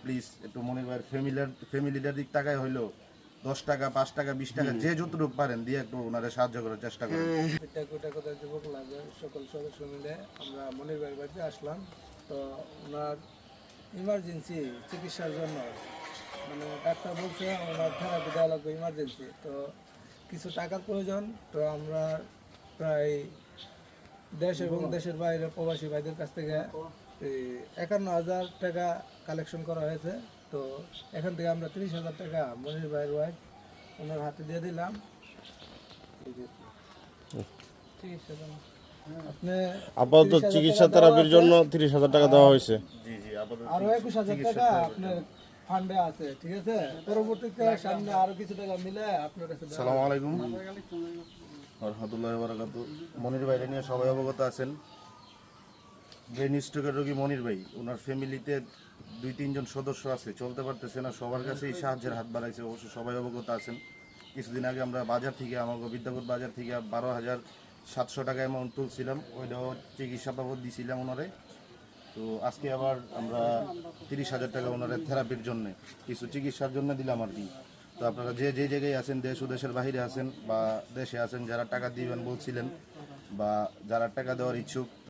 Please একটু মনির ভাইয়ের ফ্যামিলিটার দিক টাকায় হইলো 10 টাকা 5 টাকা 20 টাকা যে যতটুকু পারেন দিয়ে একটু ওনারে সাহায্য করার চেষ্টা করেন। যুবক লাগে সকল সদস্য মিলে আমরা মনির ভাইয়ের বাড়িতে আসলাম। তো ওনার ইমার্জেন্সি চিকিৎসার জন্য মানে ডাক্তার বলছে ওনার থেরাপি দেওয়া লাগবে ইমার্জেন্সি। তো কিছু টাকার প্রয়োজন। তো আমরা প্রায় দেশ এবং দেশের বাইরে প্রবাসী ভাইদের কাছ থেকে 51,000 টাকা কালেকশন করা হয়েছে। তো এখান থেকে আমরা 30,000 টাকা মনির ভাইয়ের ওয়াইফ ওনার হাতে দিয়ে দিলাম। আপনি আপাতত চিকিৎসা থেরাপির জন্য 30,000 টাকা দেওয়া হয়েছে। জি জি আপাতত আরো 21,000 টাকা আপনার ফান্ডে আছে, ঠিক আছে? পরবর্তীতে সামনে আরো কিছু টাকা মিলে আপনার কাছে। আসসালামু আলাইকুম ওয়া রাহমাতুল্লাহি ওয়া বারাকাতুহু। মনির ভাইকে নিয়ে সবাই অবগত আছেন। ব্রেন স্ট্রোকের রোগী মনির ভাই, ওনার ফ্যামিলিতে 2-3 জন সদস্য আছে, চলতে পারতেছে না, সবার কাছেই সাহায্যের হাত বাড়াইছে, অবশ্য সবাই অবগত আছেন। কিছুদিন আগে আমরা বাজার থেকে আমাকে বিদ্যাপতি বাজার থেকে 12,700 টাকা অ্যামাউন্ট তুলছিলাম, ওইটাও চিকিৎসা বাবদ দিয়েছিলাম ওনারে। তো আজকে আবার আমরা 30,000 টাকা ওনারে থেরাপির জন্য কিছু চিকিৎসার জন্য দিলাম আর কি। তো আপনারা যে যে জায়গায় আছেন, দেশ ও দেশের বাইরে আছেন বা দেশে আছেন, যারা টাকা দিবেন বলছিলেন বা যারা টাকা দেওয়ার ইচ্ছুক